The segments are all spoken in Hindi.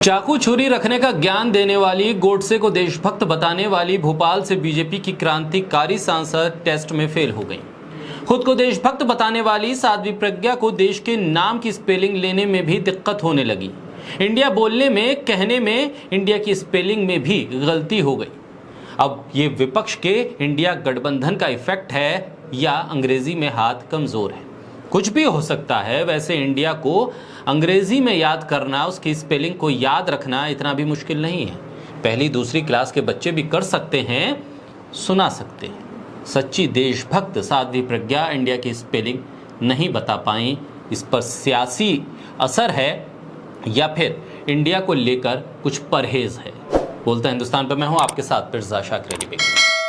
चाकू छुरी रखने का ज्ञान देने वाली, गोडसे को देशभक्त बताने वाली भोपाल से बीजेपी की क्रांतिकारी सांसद टेस्ट में फेल हो गई। खुद को देशभक्त बताने वाली साध्वी प्रज्ञा को देश के नाम की स्पेलिंग लेने में भी दिक्कत होने लगी। इंडिया बोलने में, कहने में इंडिया की स्पेलिंग में भी गलती हो गई। अब ये विपक्ष के इंडिया गठबंधन का इफेक्ट है या अंग्रेजी में हाथ कमजोर है, कुछ भी हो सकता है। वैसे इंडिया को अंग्रेजी में याद करना, उसकी स्पेलिंग को याद रखना इतना भी मुश्किल नहीं है। पहली दूसरी क्लास के बच्चे भी कर सकते हैं, सुना सकते हैं। सच्ची देशभक्त साध्वी प्रज्ञा इंडिया की स्पेलिंग नहीं बता पाई। इस पर सियासी असर है या फिर इंडिया को लेकर कुछ परहेज है। बोलता हिंदुस्तान पर मैं हूं आपके साथ फिर शाकिर।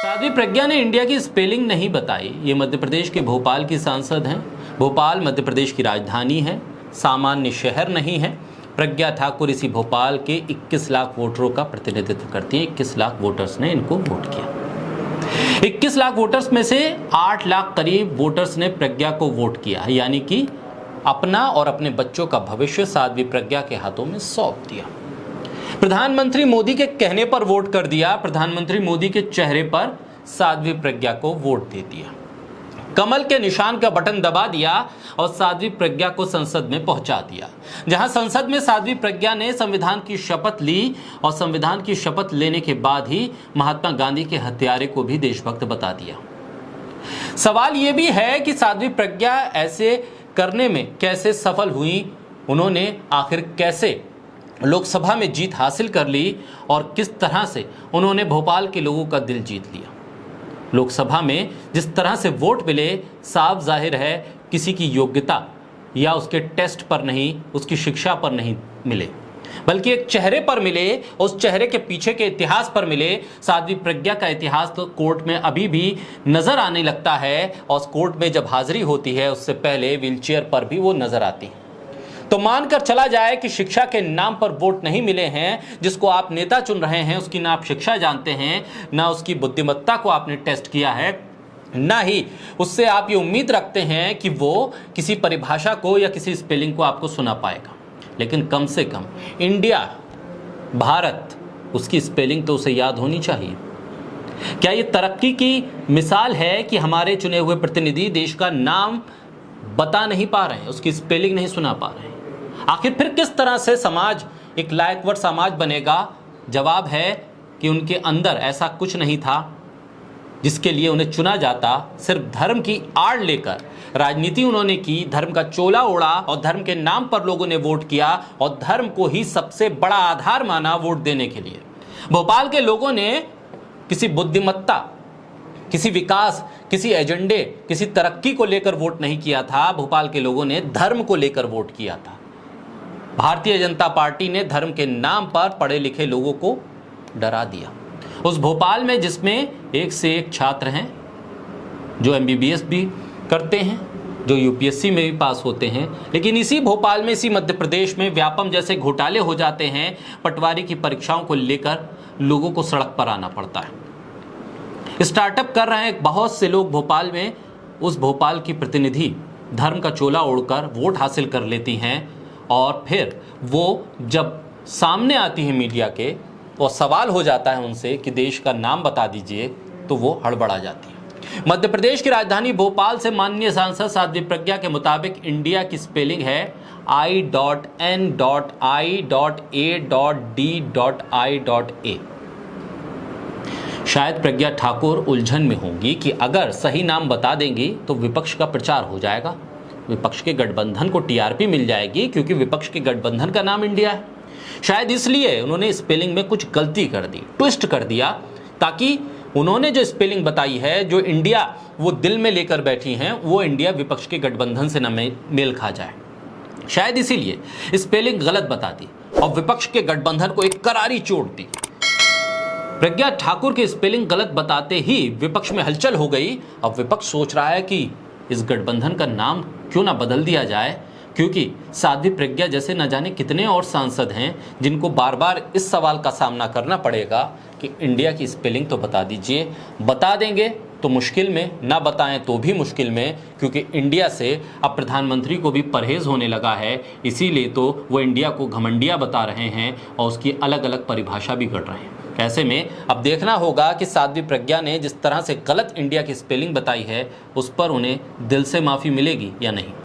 साध्वी प्रज्ञा ने इंडिया की स्पेलिंग नहीं बताई। ये मध्य प्रदेश के भोपाल की सांसद हैं। भोपाल मध्य प्रदेश की राजधानी है, सामान्य शहर नहीं है। प्रज्ञा ठाकुर इसी भोपाल के 21 लाख वोटरों का प्रतिनिधित्व करती है। 21 लाख वोटर्स ने इनको वोट किया। 21 लाख वोटर्स में से 8 लाख करीब वोटर्स ने प्रज्ञा को वोट किया, यानी कि अपना और अपने बच्चों का भविष्य साध्वी प्रज्ञा के हाथों में सौंप दिया। प्रधानमंत्री मोदी के कहने पर वोट कर दिया। प्रधानमंत्री मोदी के चेहरे पर साध्वी प्रज्ञा को वोट दे दिया। कमल के निशान का बटन दबा दिया और साध्वी प्रज्ञा को संसद में पहुंचा दिया। जहां संसद में साध्वी प्रज्ञा ने संविधान की शपथ ली और संविधान की शपथ लेने के बाद ही महात्मा गांधी के हत्यारे को भी देशभक्त बता दिया। सवाल यह भी है कि साध्वी प्रज्ञा ऐसे करने में कैसे सफल हुई। उन्होंने आखिर कैसे लोकसभा में जीत हासिल कर ली और किस तरह से उन्होंने भोपाल के लोगों का दिल जीत लिया। लोकसभा में जिस तरह से वोट मिले, साफ जाहिर है किसी की योग्यता या उसके टेस्ट पर नहीं, उसकी शिक्षा पर नहीं मिले, बल्कि एक चेहरे पर मिले। उस चेहरे के पीछे के इतिहास पर मिले। साध्वी प्रज्ञा का इतिहास तो कोर्ट में अभी भी नजर आने लगता है और कोर्ट में जब हाजिरी होती है उससे पहले व्हीलचेयर पर भी वो नजर आती है। तो मानकर चला जाए कि शिक्षा के नाम पर वोट नहीं मिले हैं। जिसको आप नेता चुन रहे हैं उसकी ना आप शिक्षा जानते हैं, ना उसकी बुद्धिमत्ता को आपने टेस्ट किया है, ना ही उससे आप ये उम्मीद रखते हैं कि वो किसी परिभाषा को या किसी स्पेलिंग को आपको सुना पाएगा। लेकिन कम से कम इंडिया, भारत, उसकी स्पेलिंग तो उसे याद होनी चाहिए। क्या ये तरक्की की मिसाल है कि हमारे चुने हुए प्रतिनिधि देश का नाम बता नहीं पा रहे हैं, उसकी स्पेलिंग नहीं सुना पा रहे हैं? आखिर फिर किस तरह से समाज एक लायकवर समाज बनेगा? जवाब है कि उनके अंदर ऐसा कुछ नहीं था जिसके लिए उन्हें चुना जाता। सिर्फ धर्म की आड़ लेकर राजनीति उन्होंने की, धर्म का चोला ओढ़ा और धर्म के नाम पर लोगों ने वोट किया और धर्म को ही सबसे बड़ा आधार माना वोट देने के लिए। भोपाल के लोगों ने किसी बुद्धिमत्ता, किसी विकास, किसी एजेंडे, किसी तरक्की को लेकर वोट नहीं किया था। भोपाल के लोगों ने धर्म को लेकर वोट किया था। भारतीय जनता पार्टी ने धर्म के नाम पर पढ़े लिखे लोगों को डरा दिया। उस भोपाल में जिसमें एक से एक छात्र हैं जो MBBS भी करते हैं, जो UPSC में भी पास होते हैं, लेकिन इसी भोपाल में, इसी मध्य प्रदेश में व्यापम जैसे घोटाले हो जाते हैं। पटवारी की परीक्षाओं को लेकर लोगों को सड़क पर आना पड़ता है। स्टार्टअप कर रहे हैं बहुत से लोग भोपाल में। उस भोपाल की प्रतिनिधि धर्म का चोला ओढ़कर वोट हासिल कर लेती हैं और फिर वो जब सामने आती है मीडिया के और सवाल हो जाता है उनसे कि देश का नाम बता दीजिए, तो वो हड़बड़ा जाती है। मध्य प्रदेश की राजधानी भोपाल से माननीय सांसद साध्वी प्रज्ञा के मुताबिक इंडिया की स्पेलिंग है I.N.I.A.D.I.A। शायद प्रज्ञा ठाकुर उलझन में होंगी कि अगर सही नाम बता देंगी तो विपक्ष का प्रचार हो जाएगा, विपक्ष के गठबंधन को TRP मिल जाएगी, क्योंकि विपक्ष के गठबंधन का नाम इंडिया है। शायद इसलिए उन्होंने स्पेलिंग में कुछ गलती कर दी, ट्विस्ट कर दिया, ताकि उन्होंने जो स्पेलिंग बताई है, जो इंडिया वो दिल में लेकर बैठी हैं, वो इंडिया विपक्ष के गठबंधन से न मेल खा जाए। शायद इसीलिए स्पेलिंग गलत बता दी और विपक्ष के गठबंधन को एक करारी चोट दी। प्रज्ञा ठाकुर की स्पेलिंग गलत बताते ही विपक्ष में हलचल हो गई। अब विपक्ष सोच रहा है कि इस गठबंधन का नाम क्यों ना बदल दिया जाए, क्योंकि साध्वी प्रज्ञा जैसे न जाने कितने और सांसद हैं जिनको बार बार इस सवाल का सामना करना पड़ेगा कि इंडिया की स्पेलिंग तो बता दीजिए। बता देंगे तो मुश्किल में, ना बताएं तो भी मुश्किल में, क्योंकि इंडिया से अब प्रधानमंत्री को भी परहेज होने लगा है। इसीलिए तो वो इंडिया को घमंडिया बता रहे हैं और उसकी अलग अलग परिभाषा भी कर रहे हैं। ऐसे में अब देखना होगा कि साध्वी प्रज्ञा ने जिस तरह से गलत इंडिया की स्पेलिंग बताई है, उस पर उन्हें दिल से माफ़ी मिलेगी या नहीं।